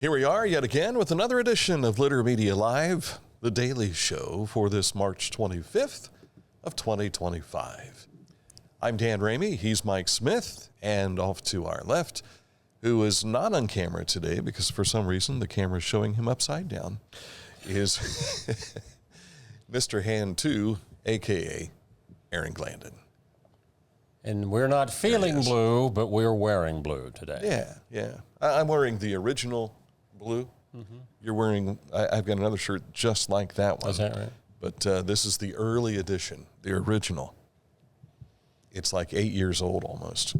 Here we are yet again with another edition of Litter Media Live, the daily show for this March 25th of 2025. I'm Dan Ramey, he's Mike Smith, and off to our left, who is not on camera today because for some reason the camera is showing him upside down, is Mr. Hand 2, a.k.a. Aaron Glandon. And we're not feeling blue, but we're wearing blue today. Yeah. I'm wearing the original blue. Mm-hmm. You're wearing, I've got another shirt just like that one. Is that right? But this is the early edition, the original. It's like 8 years old almost.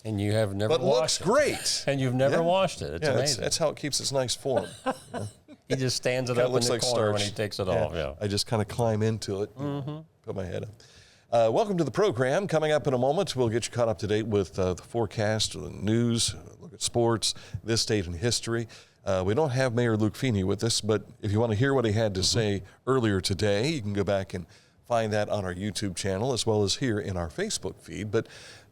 And you have never washed it. But looks great. And you've never washed it. It's amazing. That's how it keeps its nice form. He just stands it up in the corner starch when he takes it off. Yeah. I just kind of climb into it, put my head up. Welcome to the program. Coming up in a moment, we'll get you caught up to date with the forecast, the news, look at sports, this date in history. We don't have Mayor Luke Feeney with us, but if you want to hear what he had to say earlier today, you can go back and find that on our YouTube channel as well as here in our Facebook feed. But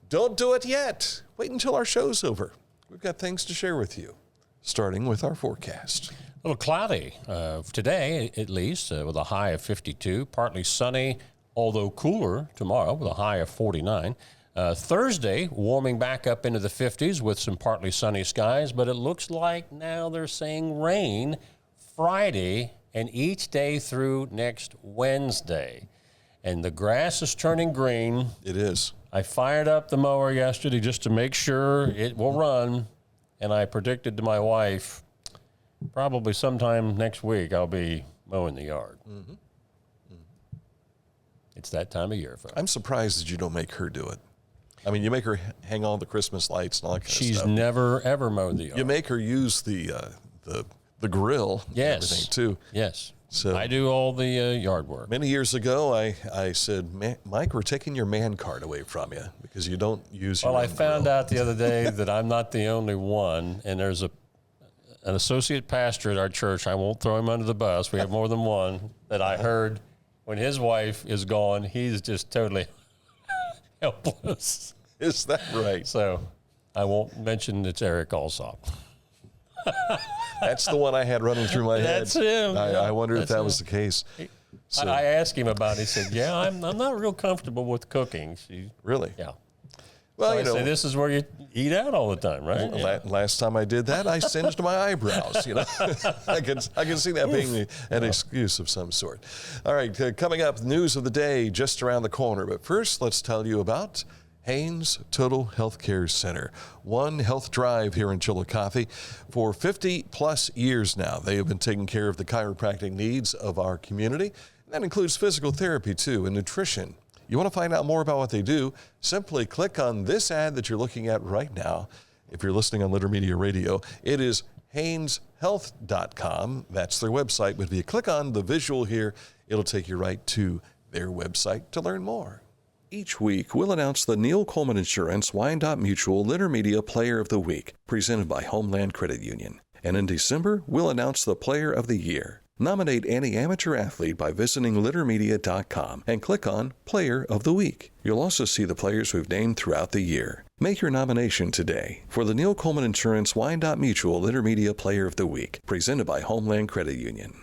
don't do it yet. Wait until our show's over. We've got things to share with you, starting with our forecast. A little cloudy today, at least, with a high of 52, partly sunny, although cooler tomorrow with a high of 49. Thursday, warming back up into the 50s with some partly sunny skies, but it looks like now they're saying rain Friday and each day through next Wednesday. And the grass is turning green. It is. I fired up the mower yesterday just to make sure it will run, and I predicted to my wife probably sometime next week I'll be mowing the yard. Mm-hmm. It's that time of year, folks. I'm surprised that you don't make her do it. I mean, you make her hang all the Christmas lights and all that kind of stuff. She's never, ever mowed the yard. You make her use the grill and everything, too. Yes. So I do all the yard work. Many years ago, I said, Mike, we're taking your man card away from you because you don't use your Well, I grill. found out the other day that I'm not the only one, and there's an associate pastor at our church. I won't throw him under the bus. We have more than one that I heard when his wife is gone, he's just totally helpless. Is that right? So I won't mention it's Eric Alsop. That's the one I had running through my head. That's him. I wondered if that was the case. So, I asked him about it. He said, yeah, I'm not real comfortable with cooking. Really? Yeah. Well, so I say, this is where you eat out all the time, right? Well, last time I did that, I singed my eyebrows. I can see that being an excuse of some sort. All right, coming up, news of the day just around the corner. But first, let's tell you about Haynes Total Healthcare Center, One Health Drive here in Chillicothe. For 50-plus years now, they have been taking care of the chiropractic needs of our community. That includes physical therapy, too, and nutrition. You want to find out more about what they do, simply click on this ad that you're looking at right now. If you're listening on Litter Media Radio, it is HaynesHealth.com. That's their website. But if you click on the visual here, it'll take you right to their website to learn more. Each week, we'll announce the Neil Coleman Insurance Wyandotte Mutual Litter Media Player of the Week, presented by Homeland Credit Union. And in December, we'll announce the Player of the Year. Nominate any amateur athlete by visiting littermedia.com and click on Player of the Week. You'll also see the players we've named throughout the year. Make your nomination today for the Neil Coleman Insurance Wyandotte Mutual Litter Media Player of the Week, presented by Homeland Credit Union.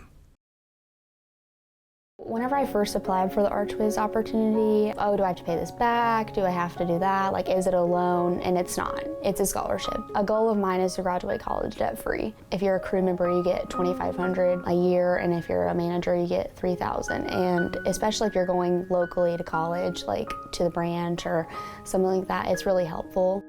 Whenever I first applied for the Archways opportunity, do I have to pay this back? Do I have to do that? Like, is it a loan? And it's not. It's a scholarship. A goal of mine is to graduate college debt-free. If you're a crew member, you get $2,500 a year, and if you're a manager, you get $3,000. And especially if you're going locally to college, like to the branch or something like that, it's really helpful.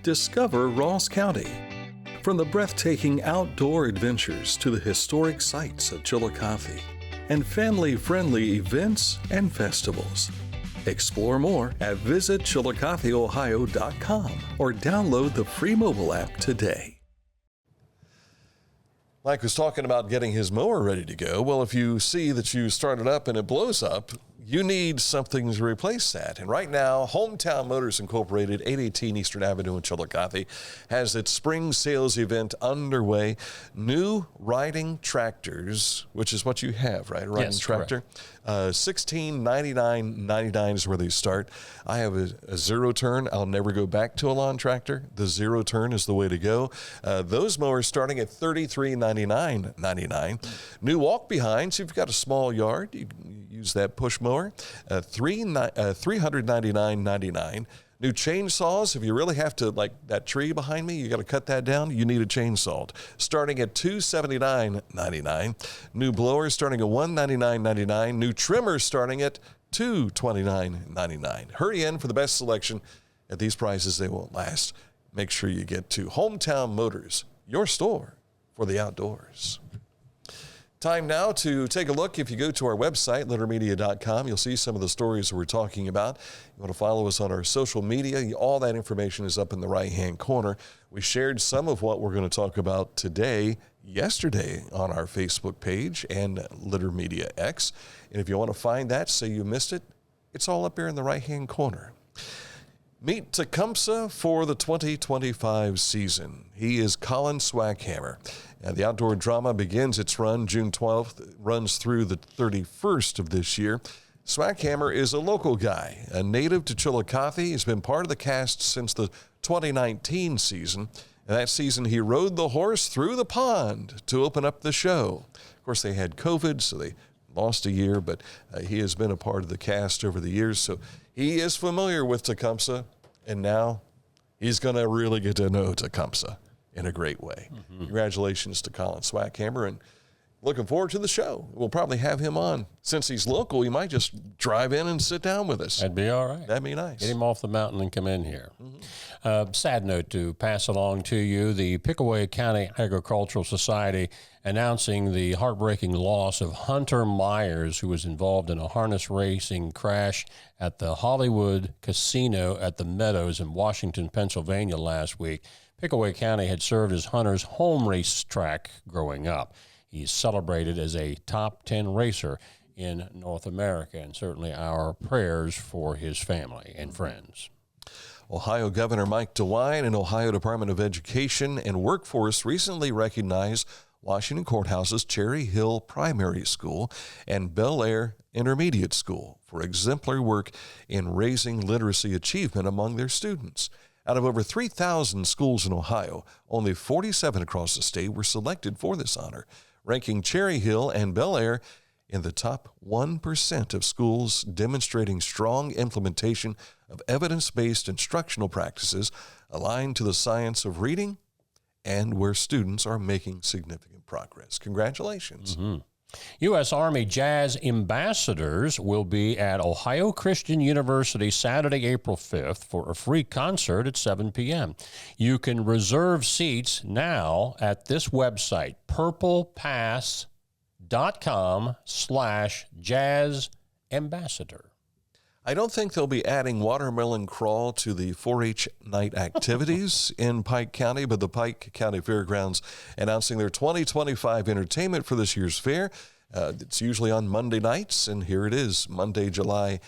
Discover Ross County. From the breathtaking outdoor adventures to the historic sights of Chillicothe and family-friendly events and festivals. Explore more at visitchillicotheohio.com or download the free mobile app today. Mike was talking about getting his mower ready to go. Well, if you see that you start it up and it blows up, you need something to replace that. And right now, Hometown Motors Incorporated, 818 Eastern Avenue in Chillicothe, has its spring sales event underway. New riding tractors, which is what you have, right? A riding tractor. $1699.99 is where they start. I have a zero turn. I'll never go back to a lawn tractor. The zero turn is the way to go. Those mowers starting at $3399.99. New walk behinds. If you've got a small yard, you can use that push mower. $399.99. New chainsaws. If you really have to, like that tree behind me, you got to cut that down, you need a chainsaw. Starting at $279.99. New blowers starting at $199.99. New trimmers starting at $229.99. Hurry in for the best selection. At these prices, they won't last. Make sure you get to Hometown Motors, your store for the outdoors. Time now to take a look. If you go to our website, littermedia.com, you'll see some of the stories that we're talking about. You want to follow us on our social media, all that information is up in the right-hand corner. We shared some of what we're going to talk about yesterday on our Facebook page and Litter Media X. And if you want to find that, say you missed it, it's all up here in the right-hand corner. Meet Tecumseh for the 2025 season. He is Colin Swackhammer. And the outdoor drama begins its run June 12th, runs through the 31st of this year. Swackhammer is a local guy, a native to Chillicothe. He's been part of the cast since the 2019 season. And that season, he rode the horse through the pond to open up the show. Of course, they had COVID, so they lost a year, but he has been a part of the cast over the years. So he is familiar with Tecumseh, and now he's going to really get to know Tecumseh in a great way. Mm-hmm. Congratulations to Colin Swackhammer, and looking forward to the show. We'll probably have him on. Since he's local, he might just drive in and sit down with us. That'd be all right. That'd be nice. Get him off the mountain and come in here. Mm-hmm. Sad note to pass along to you, the Pickaway County Agricultural Society announcing the heartbreaking loss of Hunter Myers, who was involved in a harness racing crash at the Hollywood Casino at the Meadows in Washington, Pennsylvania last week. Pickaway County had served as Hunter's home racetrack growing up. He's celebrated as a top 10 racer in North America, and certainly our prayers for his family and friends. Ohio Governor Mike DeWine and Ohio Department of Education and Workforce recently recognized Washington Courthouse's Cherry Hill Primary School and Belle Intermediate School for exemplary work in raising literacy achievement among their students. Out of over 3,000 schools in Ohio, only 47 across the state were selected for this honor, ranking Cherry Hill and Belle in the top 1% of schools demonstrating strong implementation of evidence-based instructional practices aligned to the science of reading and where students are making significant progress. Congratulations. Mm-hmm. U.S. Army Jazz Ambassadors will be at Ohio Christian University Saturday, April 5th for a free concert at 7 p.m. You can reserve seats now at this website, purplepass.com/jazzambassador. I don't think they'll be adding watermelon crawl to the 4-H night activities in Pike County, but the Pike County Fairgrounds announcing their 2025 entertainment for this year's fair. It's usually on Monday nights, and here it is, Monday, July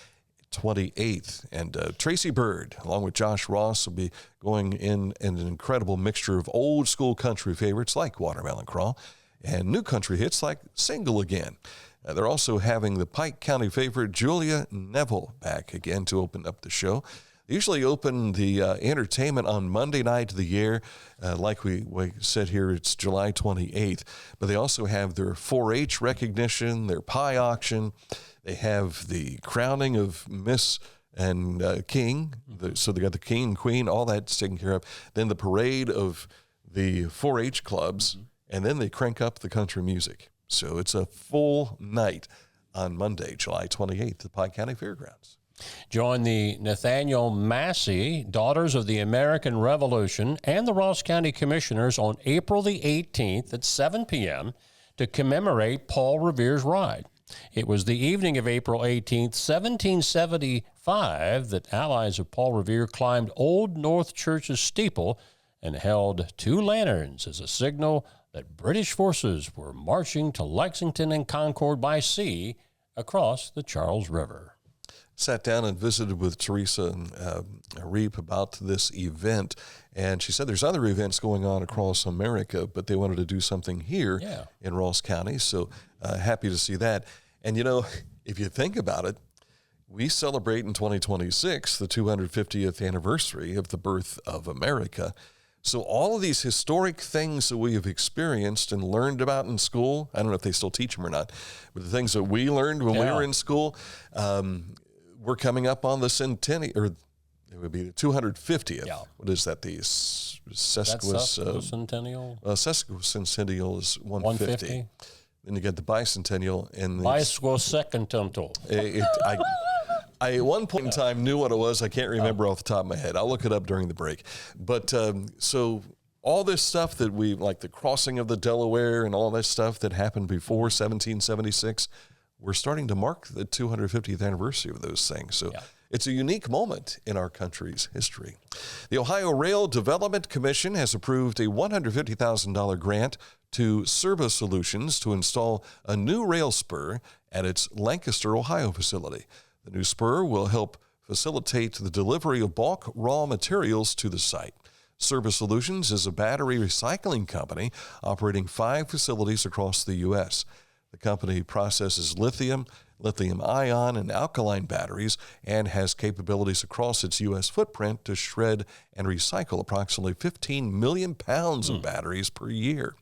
28th. And Tracy Bird, along with Josh Ross, will be going in an incredible mixture of old school country favorites like Watermelon Crawl and new country hits like Single Again. They're also having the Pike County favorite Julia Neville back again to open up the show. They usually open the entertainment on Monday night of the year. Like we said here, it's July 28th. But they also have their 4-H recognition, their pie auction. They have the crowning of Miss and King. So they got the King and Queen, all that's taken care of. Then the parade of the 4-H clubs, and then they crank up the country music. So it's a full night on Monday, July 28th at the Pike County Fairgrounds. Join the Nathaniel Massey Daughters of the American Revolution and the Ross County Commissioners on April the 18th at 7 p.m. to commemorate Paul Revere's ride. It was the evening of April 18th, 1775, that allies of Paul Revere climbed Old North Church's steeple and held 2 lanterns as a signal that British forces were marching to Lexington and Concord by sea across the Charles River. Sat down and visited with Teresa Reep about this event, and she said there's other events going on across America, but they wanted to do something here in Ross County, so happy to see that. And, you know, if you think about it, we celebrate in 2026 the 250th anniversary of the birth of America. So all of these historic things that we have experienced and learned about in school, I don't know if they still teach them or not, but the things that we learned when we were in school, we're coming up on the centennial, or it would be the 250th. Yeah. What is that? The sesquicentennial? Sesquicentennial is 150. Then you get the bicentennial and the bicentennial. I at one point in time knew what it was. I can't remember off the top of my head. I'll look it up during the break. But so all this stuff that we, like the crossing of the Delaware and all that stuff that happened before 1776, we're starting to mark the 250th anniversary of those things. So it's a unique moment in our country's history. The Ohio Rail Development Commission has approved a $150,000 grant to Service Solutions to install a new rail spur at its Lancaster, Ohio facility. The new spur will help facilitate the delivery of bulk raw materials to the site. Service Solutions is a battery recycling company operating 5 facilities across the U.S. The company processes lithium, lithium-ion, and alkaline batteries and has capabilities across its U.S. footprint to shred and recycle approximately 15 million pounds of batteries per year.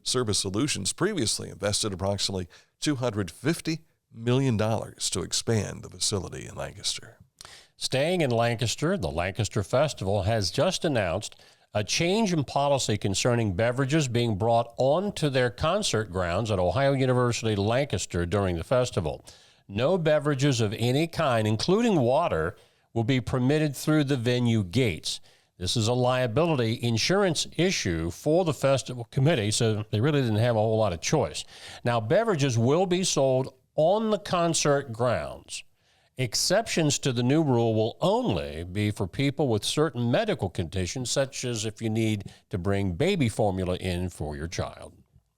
Service Solutions previously invested approximately $250 million to expand the facility in Lancaster. Staying in Lancaster, the Lancaster Festival has just announced a change in policy concerning beverages being brought onto their concert grounds at Ohio University Lancaster during the festival. No beverages of any kind, including water, will be permitted through the venue gates. This is a liability insurance issue for the festival committee, so they really didn't have a whole lot of choice. Now, beverages will be sold on the concert grounds. Exceptions to the new rule will only be for people with certain medical conditions, such as if you need to bring baby formula in for your child.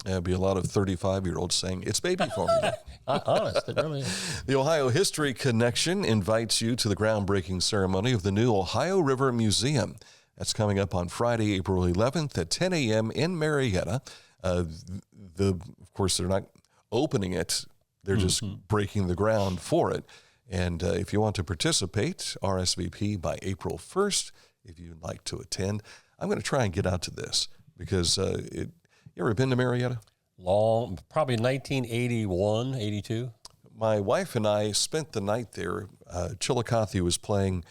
There'll be a lot of 35-year-olds saying, it's baby formula. Honest, it really is. The Ohio History Connection invites you to the groundbreaking ceremony of the new Ohio River Museum. That's coming up on Friday, April 11th at 10 a.m. in Marietta. Of course, they're not opening it. They're just breaking the ground for it. And if you want to participate, RSVP by April 1st, if you'd like to attend. I'm going to try and get out to this because you ever been to Marietta? Long, probably 1981, 82. My wife and I spent the night there. Chillicothe was playing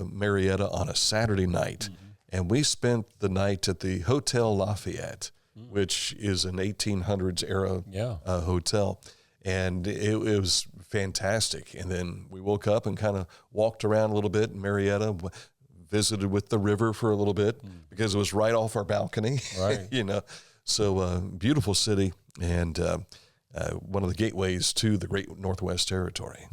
Marietta on a Saturday night, and we spent the night at the Hotel Lafayette, which is an 1800s era hotel. And it was fantastic. And then we woke up and kind of walked around a little bit in Marietta, visited with the river for a little bit because it was right off our balcony. Right. You know, so beautiful city and one of the gateways to the Great Northwest Territory.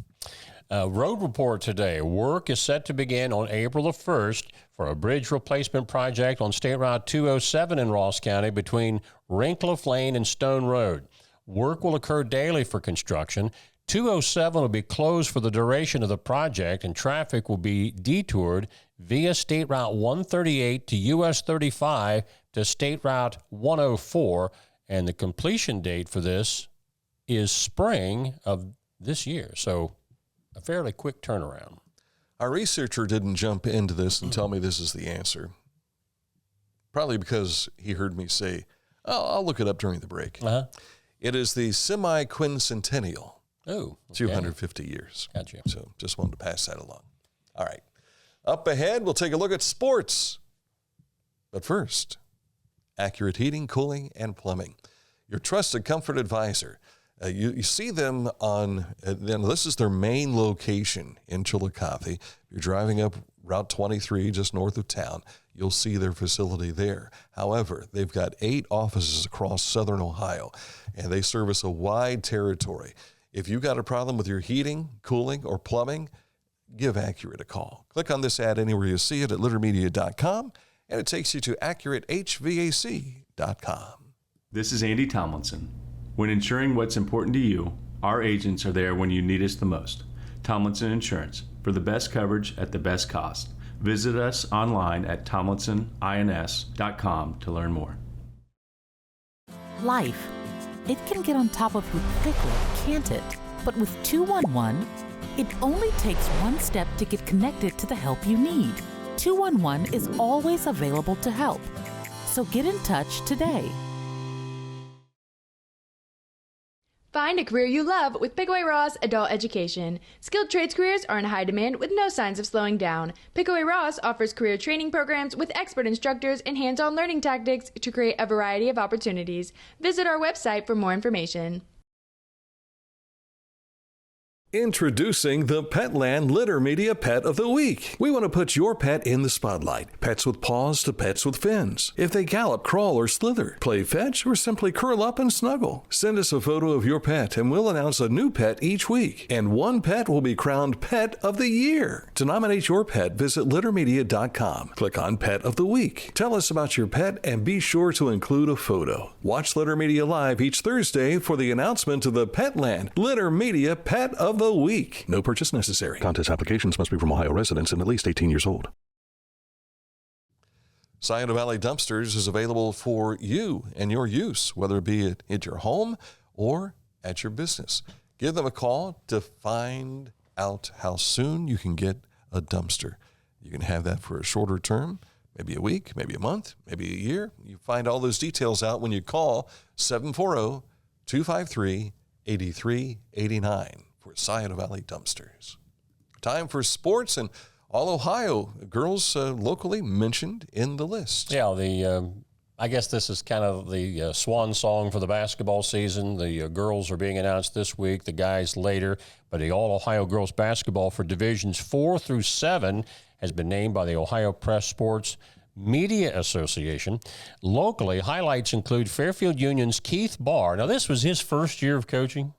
Road report today. Work is set to begin on April the 1st for a bridge replacement project on State Route 207 in Ross County between Rincliffe Lane and Stone Road. Work will occur daily for construction. 207 will be closed for the duration of the project, and traffic will be detoured via State Route 138 to US 35 to State Route 104, and the completion date for this is spring of this year, so a fairly quick turnaround. Our researcher didn't jump into this and tell me this is the answer, probably because he heard me say, oh, I'll look it up during the break. It is the semi-quincentennial. Oh, okay. 250 years. Gotcha. So just wanted to pass that along. All right. Up ahead, we'll take a look at sports. But first, Accurate Heating, Cooling, and Plumbing. Your trusted comfort advisor. You see them on, this is their main location in Chillicothe. You're driving up Route 23 just north of town. You'll see their facility there. However, they've got 8 offices across southern Ohio, and they service a wide territory. If you've got a problem with your heating, cooling, or plumbing, give Accurate a call. Click on this ad anywhere you see it at littermedia.com, and it takes you to AccurateHVAC.com. This is Andy Tomlinson. When ensuring what's important to you, our agents are there when you need us the most. Tomlinson Insurance, for the best coverage at the best cost. Visit us online at tomlinsonins.com to learn more. Life, it can get on top of you quickly, can't it? But with 211, it only takes one step to get connected to the help you need. 211 is always available to help. So get in touch today. Find a career you love with Pickaway Ross Adult Education. Skilled trades careers are in high demand with no signs of slowing down. Pickaway Ross offers career training programs with expert instructors and hands-on learning tactics to create a variety of opportunities. Visit our website for more information. Introducing the Petland Litter Media Pet of the Week. We want to put your pet in the spotlight. Pets with paws to pets with fins. If they gallop, crawl, or slither, play fetch, or simply curl up and snuggle. Send us a photo of your pet and we'll announce a new pet each week. And one pet will be crowned Pet of the Year. To nominate your pet, visit littermedia.com. Click on Pet of the Week. Tell us about your pet and be sure to include a photo. Watch Litter Media Live each Thursday for the announcement of the Petland Litter Media Pet of the Week. No purchase necessary. Contest applications must be from Ohio residents and at least 18 years old. Scioto Valley Dumpsters is available for you and your use, whether it be at your home or at your business. Give them a call to find out how soon you can get a dumpster. You can have that for a shorter term, maybe a week, maybe a month, maybe a year. You find all those details out when you call 740-253-8389. For Scioto Valley Dumpsters. Time for sports, and all Ohio girls locally mentioned in the list. Yeah, I guess this is kind of the swan song for the basketball season. The girls are being announced this week, the guys later, but the All-Ohio girls basketball for Divisions 4 through 7 has been named by the Ohio Press Sports Media Association. Locally, highlights include Fairfield Union's Keith Barr. Now, this was his first year of coaching.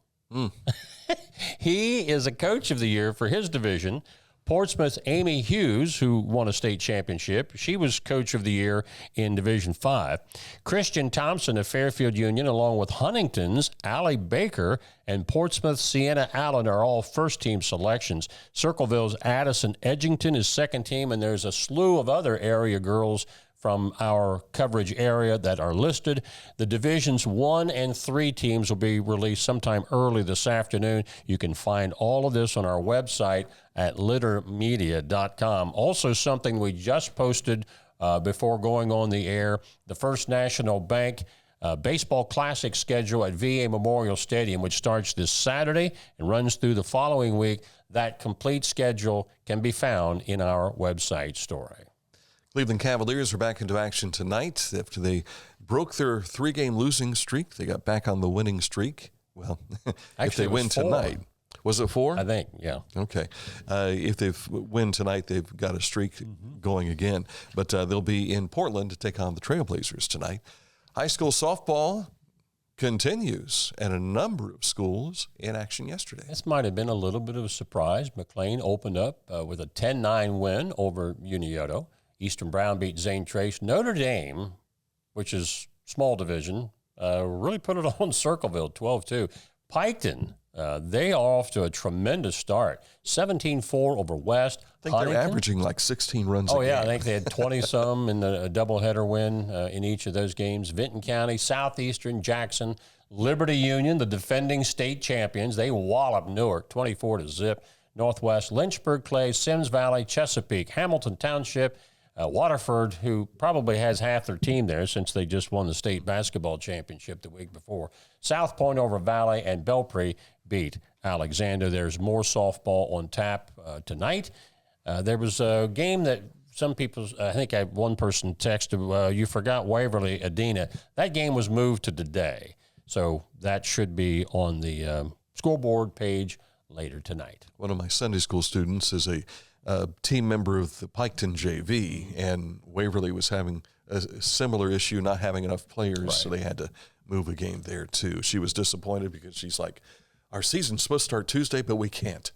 He is a coach of the year for his division. Portsmouth's Amy Hughes, who won a state championship, she was coach of the year in Division 5. Christian Thompson of Fairfield Union, along with Huntington's Allie Baker and Portsmouth's Sienna Allen are all first-team selections. Circleville's Addison Edgington is second team, and there's a slew of other area girls from our coverage area that are listed. The Divisions 1 and 3 teams will be released sometime early this afternoon. You can find all of this on our website at littermedia.com. Also, something we just posted before going on the air, the First National Bank Baseball Classic schedule at VA Memorial Stadium, which starts this Saturday and runs through the following week. That complete schedule can be found in our website story. Cleveland Cavaliers are back into action tonight after they broke their 3-game losing streak. They got back on the winning streak. Well, actually, if they win tonight. Was it 4? I think, yeah. Okay. If they win tonight, they've got a streak going again. But they'll be in Portland to take on the Trailblazers tonight. High school softball continues at a number of schools in action yesterday. This might have been a little bit of a surprise. McLean opened up with a 10-9 win over Unioto. Eastern Brown beat Zane Trace. Notre Dame, which is small division, really put it on Circleville, 12-2. Piketon, they are off to a tremendous start. 17-4 over West. I think they're averaging like 16 runs a game. Oh, yeah, I think they had 20-some in a doubleheader win in each of those games. Vinton County, Southeastern, Jackson, Liberty Union, the defending state champions, they walloped Newark 24-0. Northwest, Lynchburg, Clay, Sims Valley, Chesapeake, Hamilton Township, Waterford, who probably has half their team there since they just won the state basketball championship the week before. South Point over Valley, and Belpre beat Alexander. There's more softball on tap tonight. There was a game that some people, I think one person texted, you forgot Waverly Adena. That game was moved to today. So that should be on the scoreboard page later tonight. One of my Sunday school students is a team member of the Piketon JV, and Waverly was having a similar issue, not having enough players, right. So they had to move a game there too. She was disappointed because she's like, our season's supposed to start Tuesday, but we can't.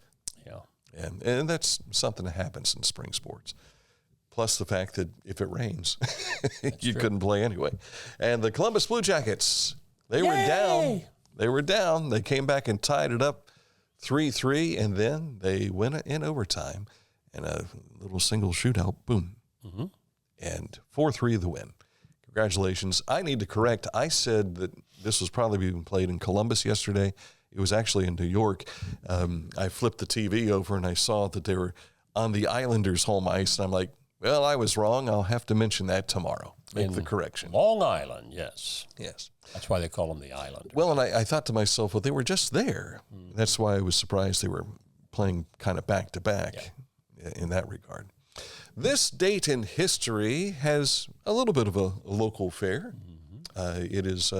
Yeah. And that's something that happens in spring sports. Plus the fact that if it rains, you couldn't play anyway. And the Columbus Blue Jackets, they were down. They were down. They came back and tied it up 3-3, and then they went in overtime and a little single shootout, boom. And 4-3 the win. Congratulations. I need to correct. I said that this was probably being played in Columbus yesterday. It was actually in New York. I flipped the TV over and I saw that they were on the Islanders' home ice. And I'm like, well, I was wrong. I'll have to mention that tomorrow. Make the correction. Long Island, yes. Yes. That's why they call them the Islanders. Well, and I thought to myself, well, they were just there. That's why I was surprised they were playing kind of back-to-back in that regard. This date in history has a little bit of a local fair. It is,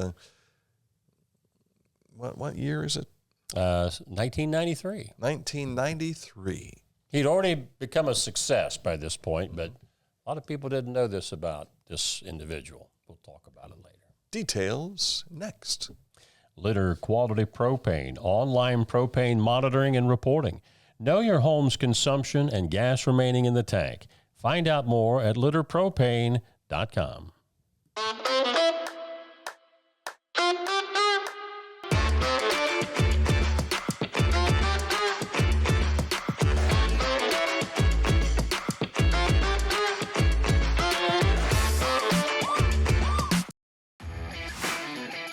what year is it? 1993. 1993. He'd already become a success by this point, but a lot of people didn't know this about this individual. We'll talk about it later. Details next. Litter Quality Propane, online propane monitoring and reporting. Know your home's consumption and gas remaining in the tank. Find out more at litterpropane.com.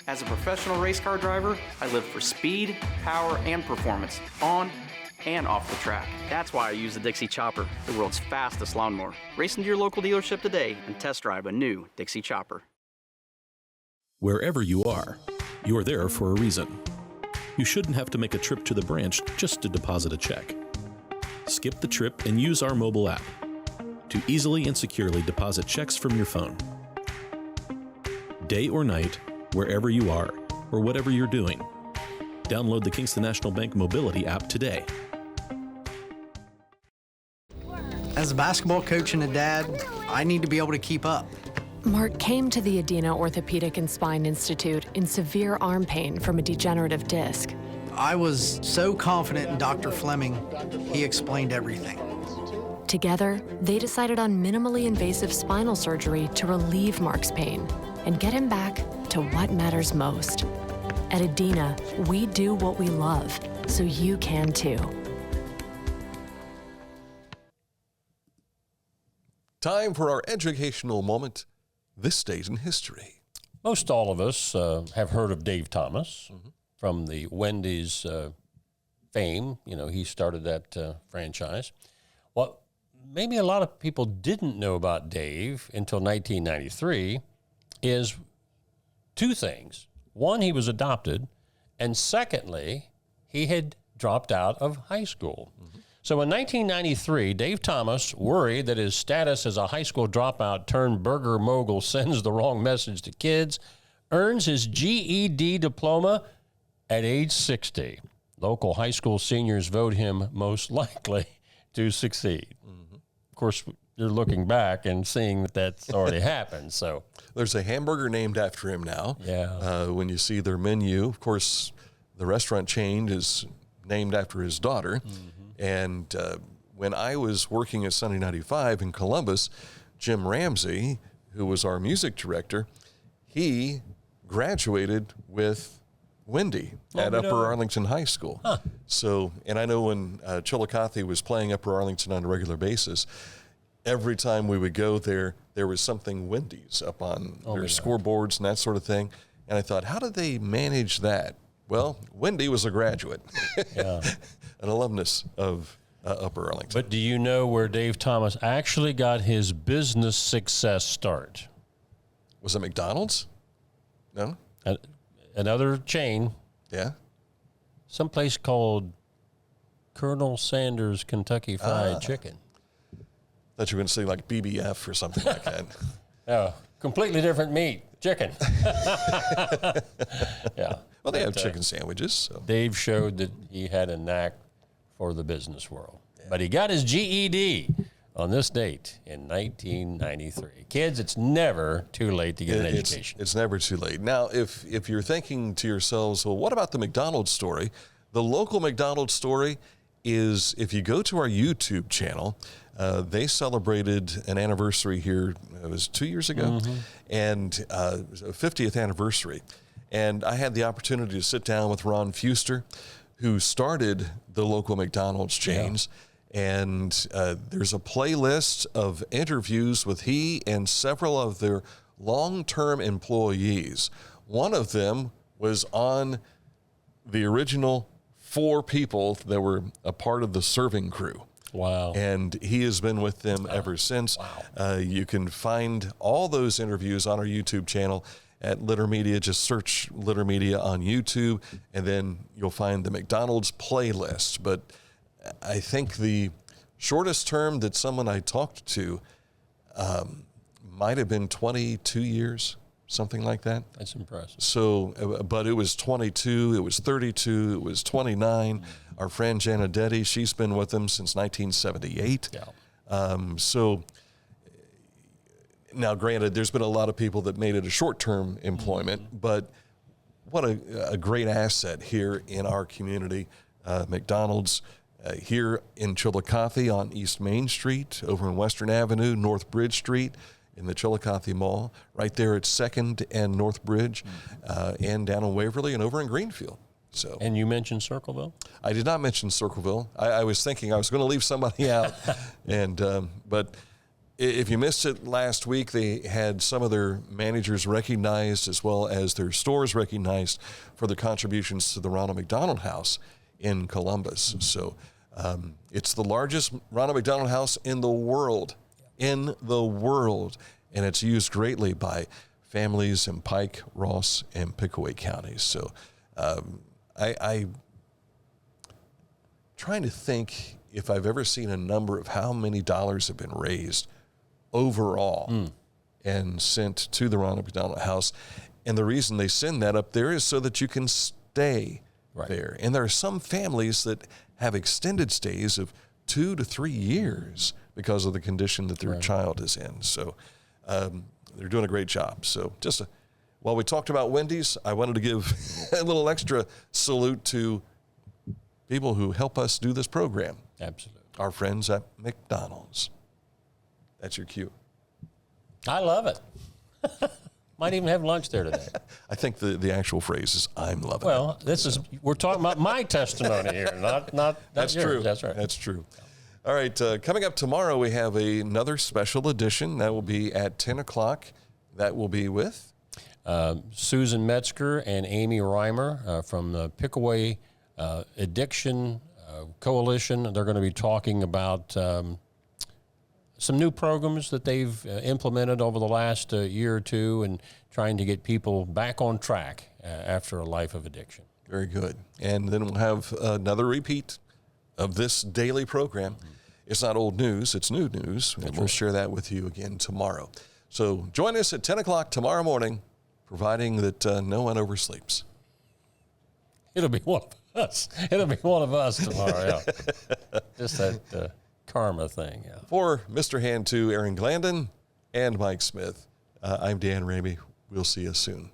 As a professional race car driver, I live for speed, power, and performance on and off the track. That's why I use the Dixie Chopper, the world's fastest lawnmower. Race into your local dealership today and test drive a new Dixie Chopper. Wherever you are, you're there for a reason. You shouldn't have to make a trip to the branch just to deposit a check. Skip the trip and use our mobile app to easily and securely deposit checks from your phone. Day or night, wherever you are, or whatever you're doing, download the Kingston National Bank Mobility app today. As a basketball coach and a dad, I need to be able to keep up. Mark came to the Adina Orthopedic and Spine Institute in severe arm pain from a degenerative disc. I was so confident in Dr. Fleming, he explained everything. Together, they decided on minimally invasive spinal surgery to relieve Mark's pain and get him back to what matters most. At Adina, we do what we love, so you can too. Time for our educational moment, this date in history. Most all of us have heard of Dave Thomas from the Wendy's fame. You know, he started that franchise. Well, maybe a lot of people didn't know about Dave until 1993 is two things. One, he was adopted, and secondly, he had dropped out of high school. So in 1993, Dave Thomas, worried that his status as a high school dropout turned burger mogul sends the wrong message to kids, earns his GED diploma at age 60. Local high school seniors vote him most likely to succeed. Of course, you're looking back and seeing that that's already happened. So there's a hamburger named after him now. Yeah. When you see their menu, of course, the restaurant chain is named after his daughter. And when I was working at Sunny 95 in Columbus, Jim Ramsey, who was our music director, he graduated with Wendy at Upper Arlington High School. So, and I know when Chillicothe was playing Upper Arlington on a regular basis, every time we would go there, there was something Wendy's up on their scoreboards and that sort of thing. And I thought, how did they manage that? Well, Wendy was a graduate, an alumnus of Upper Arlington. But do you know where Dave Thomas actually got his business success start? Was it McDonald's? No? Another chain. Yeah? Someplace called Colonel Sanders Kentucky Fried Chicken. Thought you were going to say like BBF or something like that. Oh, completely different meat. Chicken. Yeah. Well, they have chicken sandwiches. So. Dave showed that he had a knack for the business world. Yeah. But he got his GED on this date in 1993. Kids, it's never too late to get an education. It's never too late. Now, if you're thinking to yourselves, well, what about the McDonald's story? The local McDonald's story is, if you go to our YouTube channel, They celebrated an anniversary here, it was 2 years ago, and it was a 50th anniversary. And I had the opportunity to sit down with Ron Fuster, who started the local McDonald's chains. And there's a playlist of interviews with he and several of their long-term employees. One of them was on the original 4 people that were a part of the serving crew. Wow. And he has been with them ever since. Wow. You can find all those interviews on our YouTube channel at Litter Media. Just search Litter Media on YouTube, and then you'll find the McDonald's playlist. But I think the shortest term that someone I talked to might have been 22 years, something like that. That's impressive. So, but it was 22, it was 32, it was 29. Our friend Janadetti, she's been with them since 1978. Yeah. So now, granted, there's been a lot of people that made it a short-term employment, but what a great asset here in our community. McDonald's here in Chillicothe on East Main Street, over in Western Avenue, North Bridge Street, in the Chillicothe Mall, right there at 2nd and North Bridge, and down in Waverly and over in Greenfield. So. And you mentioned Circleville? I did not mention Circleville. I was thinking I was going to leave somebody out, and but if you missed it last week, they had some of their managers recognized as well as their stores recognized for their contributions to the Ronald McDonald House in Columbus. So it's the largest Ronald McDonald House in the world. In the world, and it's used greatly by families in Pike, Ross, and Pickaway counties. So I'm trying to think if I've ever seen a number of how many dollars have been raised overall and sent to the Ronald McDonald House. And the reason they send that up there is so that you can stay there. And there are some families that have extended stays of 2 to 3 years because of the condition that their child is in. So they're doing a great job. So just while we talked about Wendy's, I wanted to give a little extra salute to people who help us do this program. Absolutely. Our friends at McDonald's. That's your cue. I love it. Might even have lunch there today. I think the actual phrase is "I'm loving it." Well, we're talking about my testimony here, not That's yours. true. That's right. That's true. All right, coming up tomorrow, we have another special edition. That will be at 10 o'clock. That will be with? Susan Metzger and Amy Reimer from the Pickaway Addiction Coalition. They're going to be talking about some new programs that they've implemented over the last year or two and trying to get people back on track after a life of addiction. Very good. And then we'll have another repeat of this daily program. It's not old news, it's new news, and we'll share that with you again tomorrow. So join us at 10 o'clock tomorrow morning, providing that no one oversleeps. It'll be one of us. It'll be one of us tomorrow, yeah. Just that karma thing, yeah. For Mr. Hand 2, Aaron Glandon, and Mike Smith, I'm Dan Ramey. We'll see you soon.